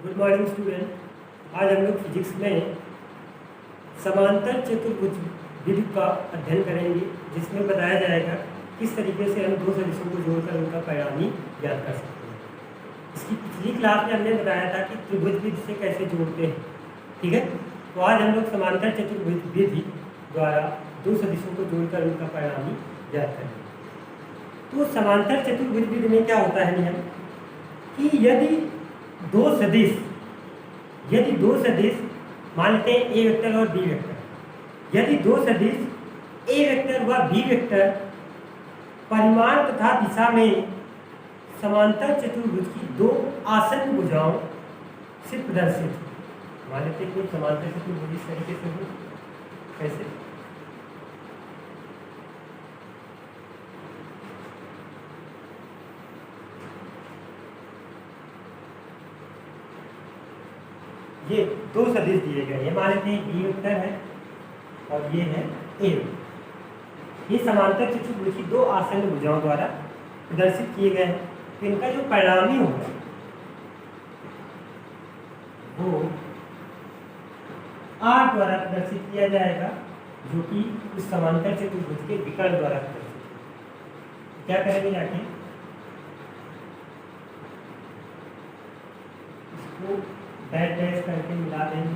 Good morning student. आज हम लोग फिजिक्स में समांतर चतुर्भुज विधि का अध्ययन करेंगे, जिसमें बताया जाएगा किस तरीके से हम दो सदिशों को जोड़कर उनका परिणामी ज्ञात कर सकते हैं। इसकी पिछली क्लास में हमने बताया था कि त्रिभुज विधि से कैसे जोड़ते हैं, ठीक है। तो आज हम लोग समांतर चतुर्भुज विधि द्वारा दो सदिशों को जोड़कर उनका परिणामी ज्ञात करेंगे। तो समांतर चतुर्भुज विधि में क्या होता है नियम कि यदि दो सदिश मान लेते हैं ए वेक्टर और बी वेक्टर, यदि दो सदिश ए वेक्टर व बी वेक्टर परिमाण तथा दिशा में समांतर चतुर्भुज की दो आसन्न भुजाओं से प्रदर्शित हो। मान लेते हैं कि समांतर चतुर्भुज इस तरीके से हो, कैसे ये दो सदिश दिए गए, ये मान लेते हैं बी वेक्टर है और ये है ए। ये समांतर चतुर्भुज की दो आसन्न भुजाओं द्वारा प्रदर्शित किए गए हैं। तो इनका जो परिणामी होगा वो आर द्वारा प्रदर्शित किया जाएगा, जो कि उस समांतर चतुर्भुज के विकर्ण द्वारा प्रदर्शित। क्या करेंगे जाके इसको डैश डैश करके मिला देंगे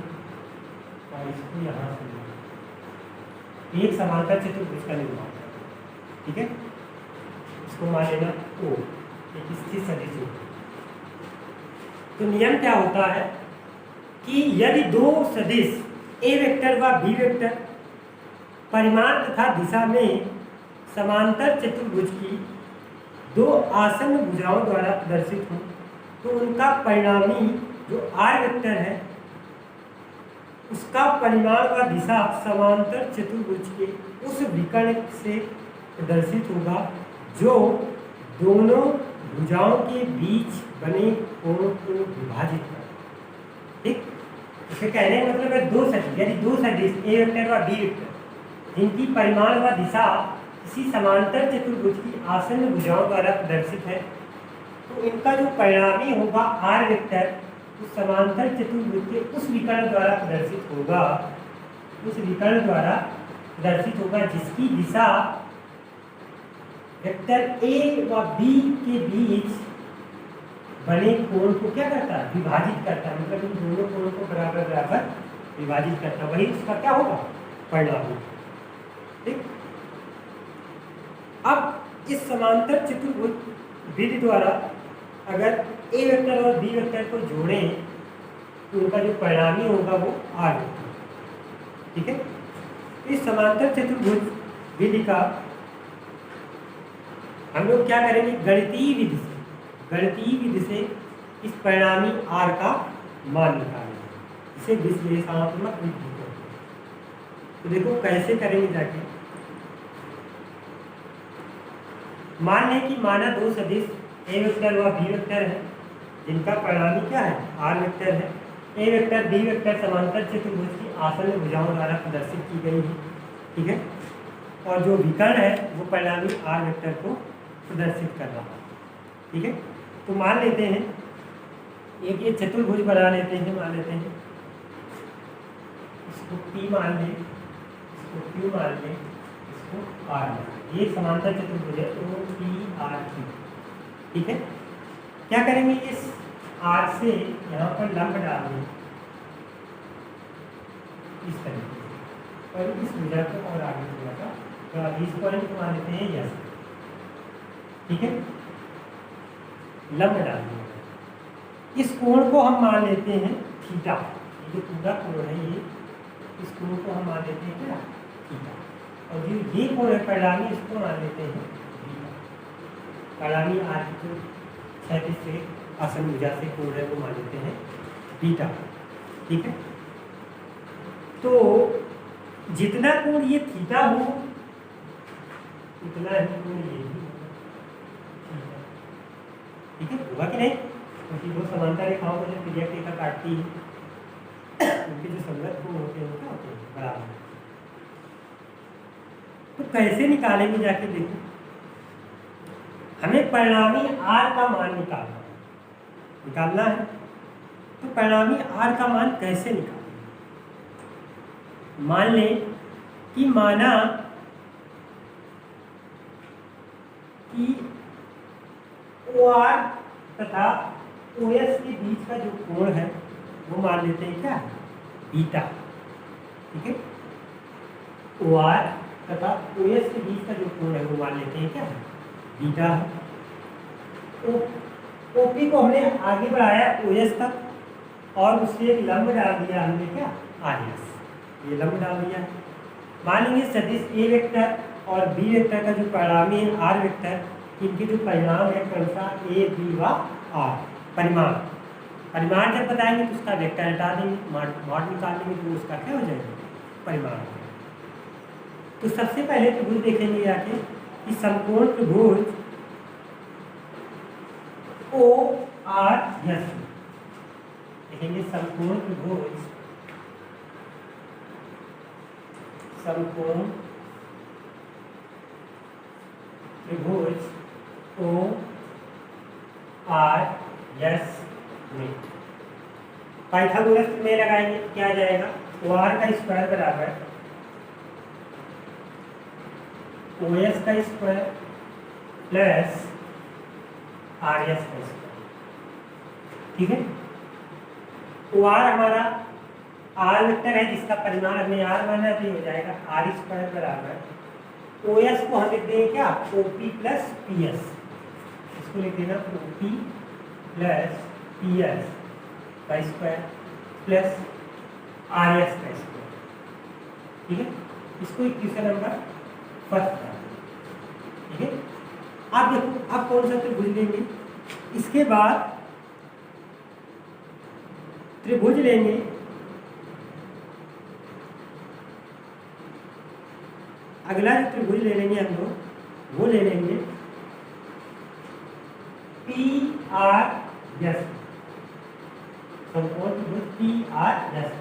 और इसको यहाँ से एक समांतर चतुर्भुज का निर्माण करेंगे, ठीक है। इसको मान लेना ओ, एक स्थिर सदिश हो। तो नियम क्या होता है कि यदि दो सदिश ए वेक्टर व बी वेक्टर परिमाण तथा दिशा में समांतर चतुर्भुज की दो आसन्न भुजाओं द्वारा प्रदर्शित हो, तो उनका परिणामी जो आर वेक्टर है उसका परिमाण व दिशा समांतर चतुर्भुज के उस विकर्ण से प्रदर्शित होगा जो दोनों भुजाओं के बीच बने कोण को विभाजित करे, ठीक। इसे कहने का मतलब है दो सदिश, यदि दो सदिश ए वेक्टर व बी वेक्टर जिनकी परिमाण व दिशा किसी समांतर चतुर्भुज की आसन्न भुजाओं द्वारा प्रदर्शित है, तो इनका जो परिणामी होगा आर वेक्टर उस समांतर चतुर्भुज के उस विकर्ण द्वारा प्रदर्शित होगा, उस विकर्ण द्वारा प्रदर्शित होगा जिसकी दिशा वेक्टर ए व बी के बीच बने कोण को क्या करता है, विभाजित करता है। मतलब इन दोनों कोणों को बराबर बराबर विभाजित करता है, वही उसका क्या होगा, परिणामी, ठीक। अब इस समांतर चतुर्भुज विधि द्वारा अगर ए वेक्टर और बी वेक्टर को जोड़ें तो उनका जो परिणामी होगा वो आर वेक्टर, ठीक है। इस समांतर चतुर्भुज विधि का हम लोग क्या करेंगे, गणितीय विधि से इस परिणामी आर का मान निकालेंगे, इसे विश्लेषणात्मक विधि कहते हैं। तो देखो कैसे करेंगे जाके, मान लें कि माना दो सदिश ए वेक्टर व बी वेक्टर है जिनका परिणामी क्या है, आर वेक्टर है। ए वेक्टर बी वेक्टर समांतर चतुर्भुज की आसन्न भुजाओं द्वारा प्रदर्शित की गई है, ठीक है। और जो विकर्ण है वो परिणामी आर वेक्टर को प्रदर्शित कर रहा है, ठीक है। तो मान लेते हैं एक ये चतुर्भुज बना लेते हैं, मान लेते हैं इसको पी मान लें, इसको क्यू मान लें, इसको आर मान लें। ये समांतर चतुर्भुज है ओ पी आर क्यू, ठीक है। क्या करेंगे, इस आर से यहाँ पर लंब डाल दें इस तरीके से और इस भुजा को और आगे थोड़ा सा, तो अब इस पॉइंट को मान लेते हैं यस, ठीक है। लंब डाल दें, इस कोण को हम मान लेते हैं थीटा। ये जो पूरा कोण है ये, इस कोण को हम मान लेते हैं क्या, थीटा। और जो ये कोण है परिणामी, इसको मान लेते हैं बीटा। परिणामी आर की जो क्षैतिज से आसन्न भुजा से कोण है वो मान लेते हैं बीटा, ठीक है। तो जितना कोण ये थीटा हो उतना ही कोण ये भी होगा, ठीक है। होगा कि नहीं, क्योंकि दो समांतर रेखाओं को जब क्रिया रेखा काटती है उनके जो संगत कोण होते हैं वो क्या होते हैं, बराबर। तो कैसे निकालेंगे जाके देखो, हमें परिणामी आर का मान निकालना है। तो परिणामी आर का मान कैसे निकालें? मान लें कि माना कि ओ आर तथा ओ एस के बीच का जो कोण है वो मान लेते हैं क्या, बीटा। ठीक है, ओ आर तथा ओ एस के बीच का जो कोण है वो मान लेते हैं क्या, बीटा है। ओपी को हमने आगे बढ़ाया ओ एस तक और उससे एक लंब डाल दिया हमने क्या, आर एस, ये लंब डाल दिया। मान लेंगे सदिश ए वेक्टर और बी वेक्टर का जो परिणामी है आर वेक्टर, इनके जो परिणाम है कौन सा, ए बी व आर। परिमाण जब बताएंगे तो उसका वेक्टर हटा देंगे, मॉड निकाल देंगे तो उसका क्या हो जाएगा, परिमाण। तो सबसे पहले त्रिभुज देखेंगे जाके कि समकोण त्रिभुज ओ आर एस, देखेंगे समकोण त्रिभुज, समकोण त्रिभुज ओ आर एस में पाइथागोरस में लगाएंगे, क्या आ जाएगा, ओ आर का स्क्वायर बराबर ओ एस का स्क्वायर प्लस आर एस का स्क्वायर। ठीक है, ओ आर हमारा आर वेक्टर है जिसका परिमाण हमने आर माना है, तो हो जाएगा आर स्क्वायर बराबर ओ एस को हम लिख देंगे क्या, O P plus P S, इसको लिख देना O P plus P S का स्क्वायर प्लस आर एस का स्क्वायर। ठीक है, इसको इक्वेशन नंबर फर्स्ट। ठीक है, आप देखो आप कौन सा त्रिभुज लेंगे, इसके बाद त्रिभुज लेंगे अगला जो त्रिभुज ले लेंगे हम लोग, वो ले लेंगे पी आर एस, समकोण त्रिभुज पी आर एस,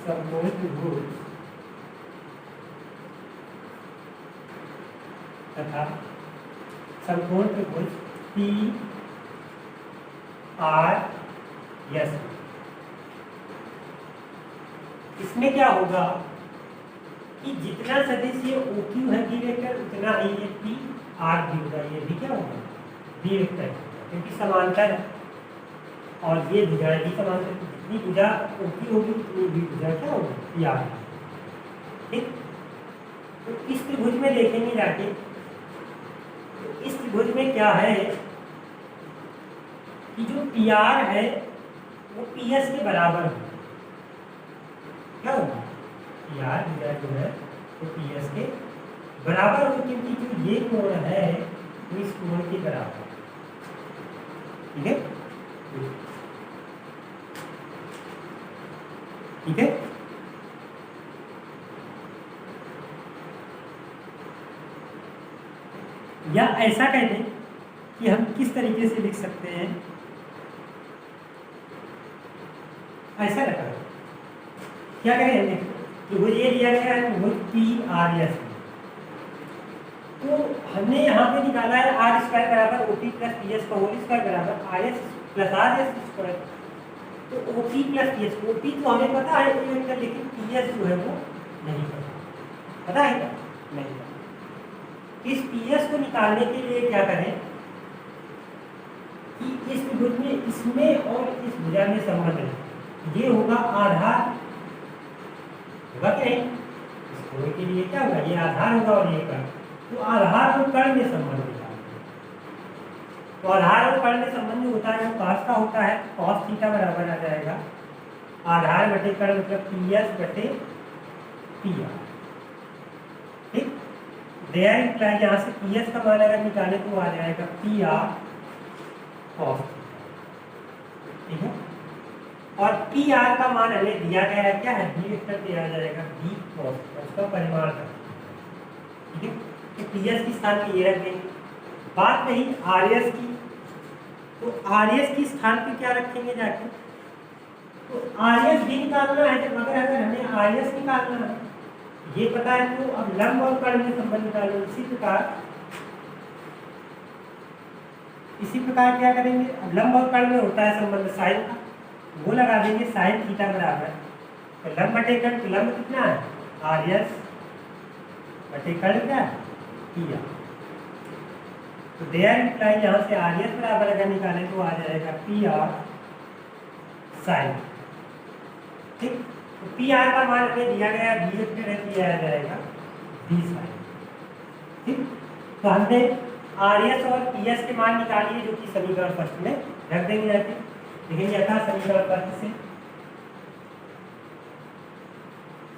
समकोण त्रिभुज तथा समकोण त्रिभुज पी आर एस। इसमें क्या होगा कि जितना सदिश ये ओ क्यू है बी वेक्टर, उतना ही ये पी आर भी होगा, ये भी क्या होगा, बी वेक्टर, क्योंकि समांतर है और ये भुजा भी समांतर, जितनी भुजा ओ क्यू होगी उतनी भी भुजा क्या होगी, पी आर। ठीक, तो इस त्रिभुज में देखेंगे जाके, तो इस त्रिभुज में क्या है कि जो पी आर है वो पी एस के बराबर है, क्या होगा, पी आर जो है तो पी एस के बराबर हो, क्योंकि जो ये कोण है वो इस कोण के बराबर। ठीक है, ठीक है, या ऐसा कहते हैं कि हम किस तरीके से लिख सकते हैं, ऐसा रखा है, क्या करें, त्रिभुज ये दिया गया है त्रिभुज पी आर एस, तो हमने यहाँ पे निकाला है आर स्क्वायर बराबर O P plus P S का होल स्क्वायर बराबर R S plus R S square. तो O P plus P S, O P तो हमें पता है ए वेक्टर, लेकिन पी एस जो है वो नहीं पता है क्या, नहीं पता। इस पी एस को निकालने के लिए क्या करें कि इस त्रिभुज में इसमें और इस भुजा में संबंध है, ये होगा आधार, होगा क्या, इस कोण के लिए क्या होगा, ये आधार होगा और ये कर्ण, तो आधार और कर्ण में संबंध होता है। तो आधार और कर्ण में संबंध होता है वो कॉस का होता है, कॉस थीटा बराबर आ जाएगा आधार बटे कर्ण मतलब पी एस बटे पी आर। ठीक, देयर इंप्लाइज यहाँ से पी एस का मान अगर निकाले तो आ जाएगा पी आर कॉस। ठीक है, और पी आर का मान हमें दिया गया है क्या है, बी वेक्टर दिया जाएगा बी कॉस, उसका परिमाण है। ठीक है, तो पी एस की स्थान पे ये रख देंगे। बात नहीं आर एस की, तो आर एस की स्थान पे क्या रखेंगे जाके, तो आर एस भी निकालना है, जब अगर हमें आर एस निकालना है ये पता है, तो अब लंब और कर्ण में संबंध निकालो। इसी प्रकार इसी प्रकार क्या करेंगे, अब लंब और कर्ण में होता है संबंध साइन का, वो लगा देंगे साइन थीटा बराबर, तो लंब बटे कर्ण, तो लंब कितना है आर एस बटे कर्ण क्या है पी आर। तो देयर इम्प्लाई यहाँ से आर एस बराबर अगर निकालें तो आ जाएगा पी आर साइन। ठीक, तो पी आर का मान हमें दिया गया बी वेक्टर है, दिया जाएगा बी साइन। ठीक, तो हमने आर एस और पी एस के मान निकालिए जो कि समीकरण फर्स्ट में रख देंगे जाके। देखेंगे यथा समीकरण फर्स्ट से,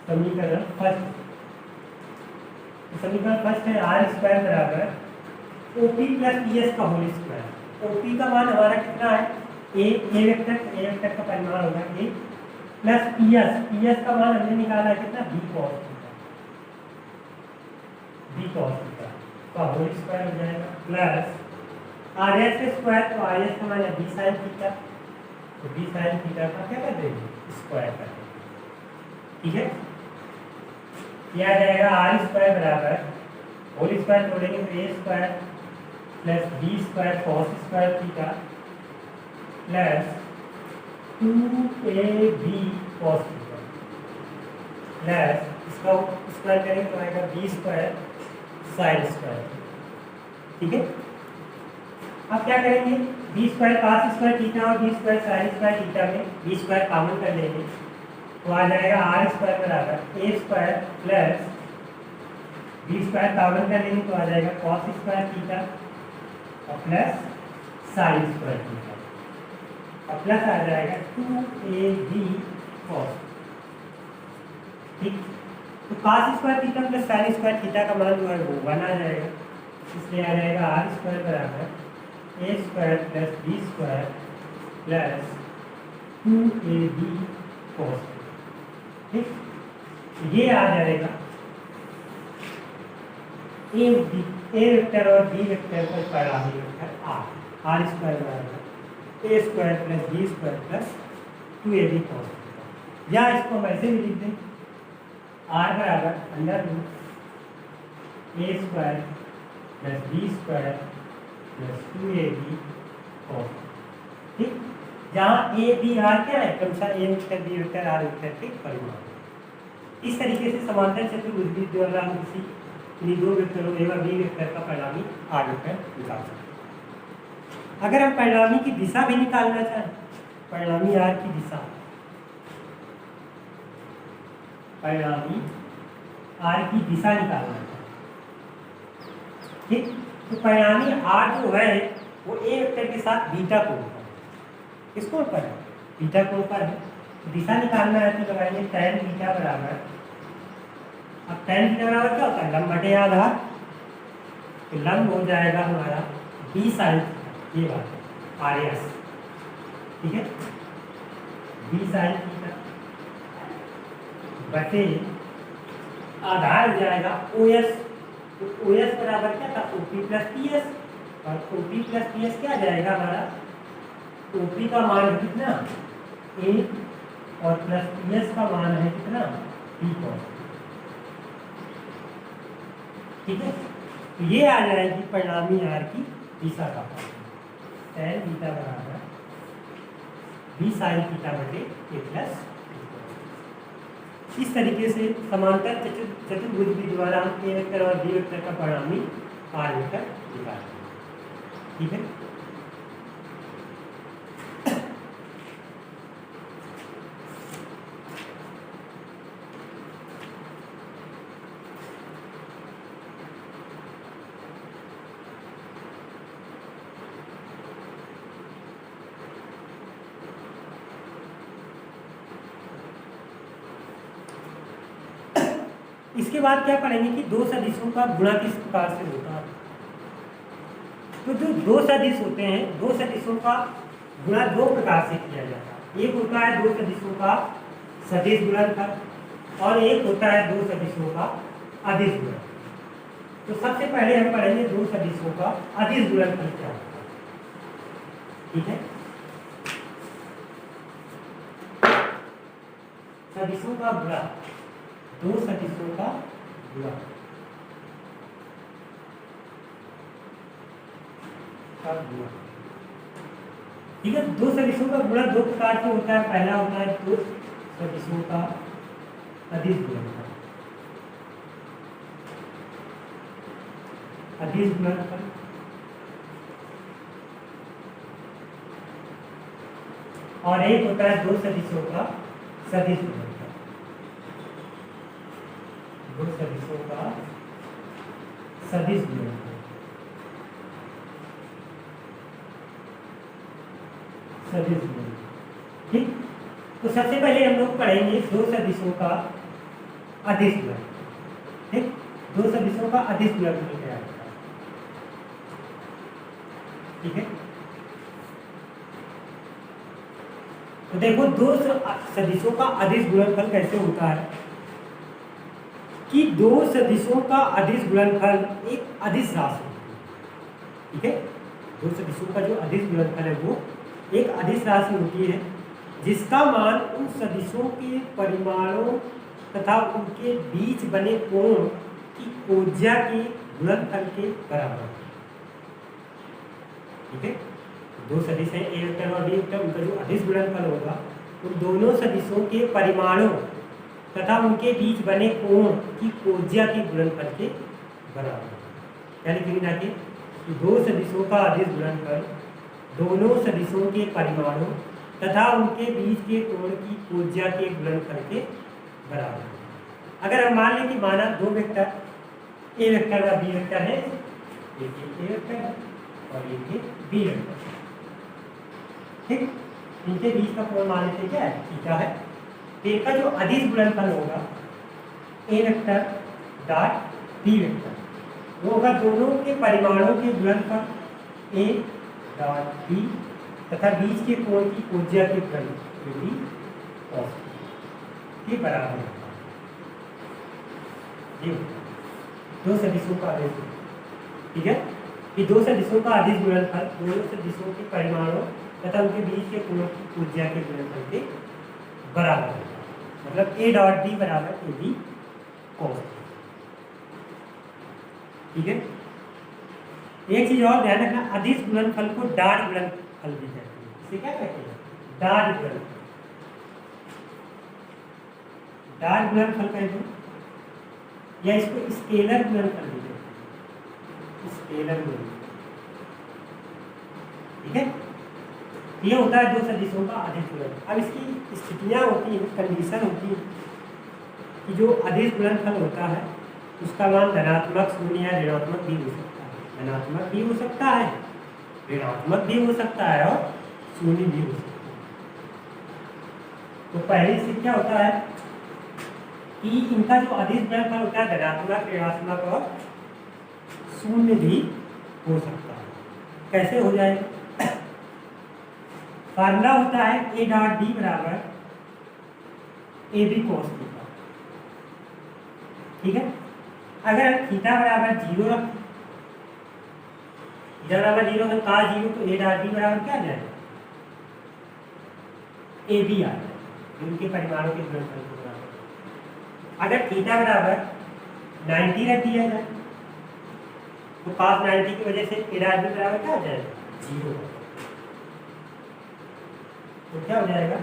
समीकरण फर्स्ट, तो समीकरण फर्स्ट है आर स्क्वायर बराबर ओपी प्लस पी एस का होल स्क्वायर। ओपी का मान हमारा कितना है ए वेक्टर का परिमाण होगा ए प्लस पी एस का मान हमने निकाला है कितना बी कॉस थीटा का होल स्क्वायर हो जाएगा प्लस आर एस स्क्वायर, तो आर एस का मान है बी साइन थीटा, तो बी साइन थीटा का क्या कर देंगे स्क्वायर कर देंगे। ठीक है, यह आ जाएगा आर स्क्वायर बराबर होल स्क्वायर तोड़ेंगे तो A square plus B square cos square theta plus 2ab cos theta plus इसका स्क्वायर करेंगे तो आएगा बी स्क्वायर साइन स्क्वायर। ठीक है, अब क्या करेंगे B square cos square theta और B square sine square theta में बी स्क्वायर कॉमन कर लेंगे तो आ जाएगा आर स्क्वायर बराबर A square plus B square common कर लेंगे तो आ जाएगा कॉस स्क्वायर थीटा और प्लस साइन स्क्वायर थीटा और प्लस आ जाएगा 2ab cos। ठीक, तो cos square theta plus sine square theta का मान जो है वो 1 आ जाएगा, इसलिए आ जाएगा आर स्क्वायर बराबर A square plus B square plus 2ab cos। ठीक, ये आ जाएगा ए वेक्टर और बी वेक्टर पर परिणामी वेक्टर आर स्क्वायर बराबर A square plus B square plus 2ab cos। या इसको हम ऐसे भी लिख दें आर बराबर under root A square plus B square plus 2ab cos। ठीक, जहाँ ए बी आर क्या है क्रमशः A vector B vector R vector के परिमाण। इस तरीके से समांतर चतुर्भुज द्वारा हम किसी इन्हीं दो वेक्टरों ए व बी वेक्टर का परिणामी आर वेक्टर निकाल सकते हैं। अगर हम परिणामी की दिशा भी निकालना चाहें, परिणामी आर की दिशा, परिणामी आर की दिशा निकालना चाहें, ठीक, तो परिणामी आर जो है वो ए वेक्टर के साथ बीटा कोण पर है। किस कोण पर है बीटा कोण पर है। दिशा निकालना है तो लगाएंगे tan बीटा बराबर, अब tan बीटा बराबर क्या होता है लंब बटे आधार, तो लंब हो जाएगा हमारा बी साइन, ये बात है आर एस। ठीक है, बी साइन थीटा बटे आधार हो जाएगा ओ एस, तो ओ एस बराबर क्या था ओपी प्लस पी एस, और ओपी प्लस पी एस क्या आ जाएगा हमारा ओपी का मान कितना ए और प्लस पी एस का मान है कितना बी कॉस। ठीक है, तो ये आ जाएगी परिणामी आर की दिशा का tan बीटा बराबर बी साइन थीटा बटे ए प्लस। इस तरीके से समांतर चतुर्भुज के द्वारा हम ए वेक्टर और बी वेक्टर का परिणामी आर वेक्टर निकालते हैं। ठीक है, इसके बाद क्या पढ़ेंगे कि दो सदिशों का गुणा किस प्रकार से होता है। तो जो दो सदिश होते हैं, दो सदिशों का गुणा दो प्रकार से किया जाता है। एक होता है दो सदिशों का सदिश गुणनफल और एक होता है दो सदिशों का अदिश गुणनफल। तो सबसे पहले हम पढ़ेंगे दो सदिशों का अदिश गुणनफल क्या होता है। ठीक है, सदिशों का गुणा, दो सदिशों का गुणा का गुणा ठीक है। दो सदिशों का गुणन दो प्रकार से होता है। पहला होता है दो सदिशों का अदिश गुणनफल। अदिश गुणनफल और एक होता है दो सदिशों का सदिश गुणनफल। दो सदिशों का सदिश गुणनफल। सदिश गुणनफल ठीक। तो सबसे पहले हम लोग पढ़ेंगे दो सदिशों का अदिश गुणनफल। ठीक, दो सदिशों का अदिश गुणनफल क्या है। ठीक है, तो देखो दो सदिशों का अदिश गुणनफल कैसे होता है कि दो सदिशों का अदिश गुणनफल एक अदिश राशि है। ठीक है, दो सदिशों का जो अदिश गुणनफल है वो एक अदिश राशि होती है जिसका मान उन सदिशों के परिमाणों तथा उनके बीच बने कोण की कोज्या के गुणनफल के बराबर है। ठीक है, दो सदिश है ए वेक्टर और बी वेक्टर, उनका जो अदिश गुणनफल होगा उन दोनों सदिशों के परिमाणों तथा उनके बीच बने कोण की कोज्या के गुणनफल के बराबर है। यानी कि ना कि दो सदिशों का अदिश गुणनफल दोनों सदिशों के परिमाणों तथा उनके बीच के कोण की कोज्या के गुणनफल के बराबर है। अगर हम मान लें कि माना दो वेक्टर ए वेक्टर और बी वेक्टर है, एक ए वेक्टर है और एक बी वेक्टर। ठीक, इनके बीच का कोण मान लेते क्या है, थीटा है। तो इनका जो अदिश गुणनफल होगा ए वेक्टर डॉट बी वेक्टर वो होगा दोनों के परिमाणों के गुणनफल ए डॉट बी तथा बीच के कोण की कोज्या के गुणनफल के बराबर है। दो सदिशों का अदिश। ठीक है, कि दो सदिशों का अदिश गुणनफल दोनों सदिशों के परिमाणों तथा उनके बीच के कोण की कोज्या के गुणनफल के बराबर है। मतलब ए डॉट बी बराबर ए बी कॉस। ठीक है, एक चीज और ध्यान रखना, अदिश गुणनफल को डॉट गुणनफल भी कहते हैं। इसे क्या कहते हैं, डॉट गुणनफल। डॉट गुणनफल कहते हैं या इसको स्केलर गुणनफल भी कहते हैं, स्केलर गुणनफल। ठीक है, ये होता है दो सदिशों का अदिश गुणनफल। अब इसकी स्थितियां होती हैं, कंडीशन होती है कि जो अदिश गुणनफल होता है उसका मान धनात्मक, शून्य या ऋणात्मक भी हो सकता है। धनात्मक भी हो सकता है, ऋणात्मक भी हो सकता है और शून्य भी हो सकता है। तो पहली स्थिति क्या होता है कि इनका जो अदिश गुणनफल होता है धनात्मक, ऋणात्मक और शून्य भी हो सकता है। कैसे हो जाएगा, फार्मूला होता है ए डॉट डी बराबर ए बी कॉस थीटा। ठीक है, अगर थीटा बराबर जीरो रख, थीटा बराबर जीरो तो का जीरो, तो ए डॉट डी बराबर क्या आ जाएगा, ए बी आ जाएगा, उनके परिमाणों के गुणनफल के बराबर। अगर थीटा बराबर 90 रख दिया जाए तो cos 90 की वजह से ए डॉट डी बराबर क्या आ जाएगा, जीरो। तो क्या हो जाएगा,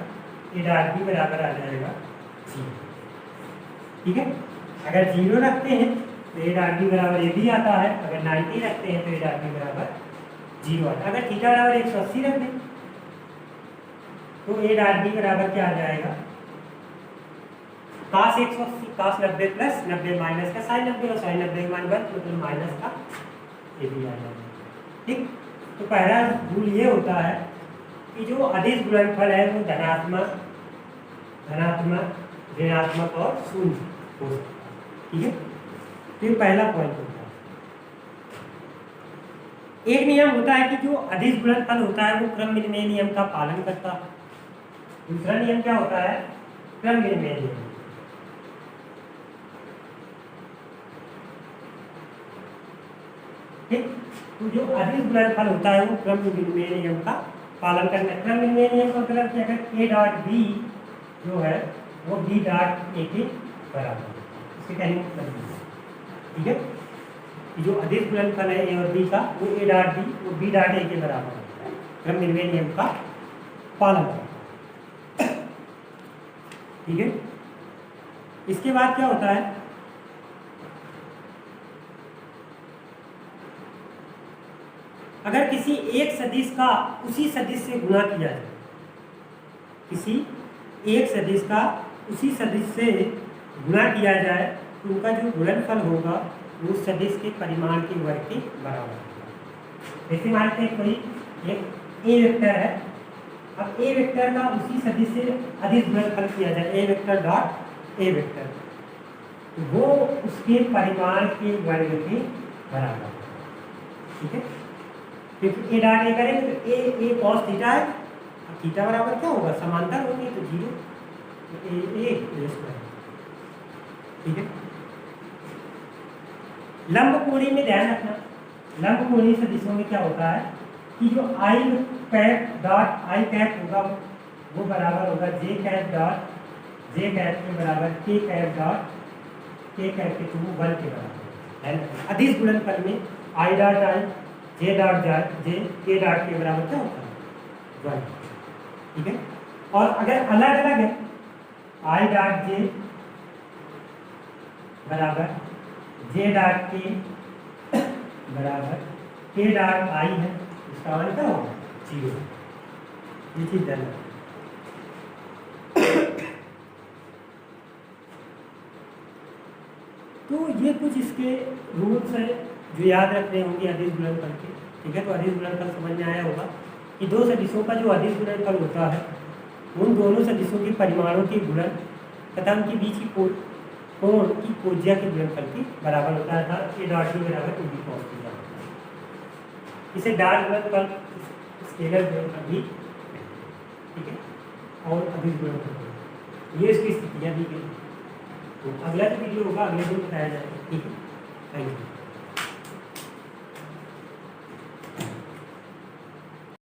ए डॉट बी बराबर आ जाएगा जीरो। ठीक है, अगर जीरो रखते हैं तो ए डॉट बी बराबर ए बी आता है, अगर 90 रखते हैं तो ए डॉट बी बराबर जीरो आता है। अगर थीटा बराबर 180 रख दें तो ए डॉट बी बराबर क्या आ जाएगा, cos 180, cos 90 प्लस 90 माइनस का sin 90 और sin 90 मान 1 मतलब माइनस का ए बी आ जाएगा। ठीक, तो पहला रूल ये होता है कि जो अदिश गुणनफल है वो धनात्मक, ऋणात्मक और शून्य हो सकता है। ठीक है, तो ये पहला पॉइंट होता है। एक नियम होता है कि जो अदिश गुणनफल होता है वो क्रम विनिमय नियम का पालन करता है। दूसरा नियम क्या होता है, क्रम विनिमय नियम। ठीक, तो जो अदिश गुणनफल होता है वो क्रम विनिमय नियम का पालन करना। क्रम विनिमय नियम का मतलब क्या है, ए डॉट बी जो है वो बी डॉट ए के बराबर है, इसके कहने का मतलब है। ठीक है, जो अदिश गुणनफल है ए और बी का वो ए डॉट बी वो बी डॉट ए के बराबर है, क्रम विनिमय नियम का पालन करता है। ठीक है, इसके बाद क्या होता है, अगर किसी एक सदिश का उसी सदिश से गुणा किया जाए, किसी एक सदिश का उसी सदिश से गुणा किया जाए तो उनका जो गुणनफल होगा वो सदिश के परिमाण के वर्ग के बराबर होगा। जैसे मानते हैं कोई एक ए वेक्टर है, अब ए वेक्टर का उसी सदिश से अदिश गुणनफल किया जाए, ए वेक्टर डॉट ए वेक्टर, तो वो उसके परिमाण के वर्ग के बराबर होगा। ठीक है, क्योंकि ए डॉट ए करेंगे तो ए कॉस थीटा है, अब थीटा बराबर क्या होगा, समांतर होंगे तो 0, तो ए स्क्वायर। ठीक है, लंबकोणीय में ध्यान रखना, लंबकोणीय सदिशों में क्या होता है कि जो आई कैप डॉट आई कैप होगा वो बराबर होगा जे कैप डॉट जे कैप के बराबर के कैप डॉट के कैप के 2 1 के बराबर है। अदिश गुणनफल में I dot I J dot J के डॉट के बराबर क्या होता है 1। ठीक है, और अगर अलग अलग है आई डॉट जे बराबर जे डॉट के बराबर के डॉट आई है, इसका मान क्या होगा 0। ये चीज ध्यान रखना। तो ये कुछ इसके रूल्स हैं जो याद रखने होंगे अदिश गुणनफल के। ठीक है, तो अदिश गुणनफल समझ में आया होगा कि दो सदिशों का जो अदिश गुणनफल होता है उन दोनों सदिशों के परिमाणों के गुणन तथा उनके बीच की कोण की कोज्या के गुणनफल के बराबर होता है, ए डॉट के बराबर टू बी कॉस थीटा। इसे डॉट गुणनफल, स्केलर गुणनफल भी, ठीक है, और अदिश गुणनफल, ये इसकी स्थितियाँ दी गई। तो अगला जो वीडियो होगा अगले दिन बताया जाएगा। ठीक है, थैंक यू।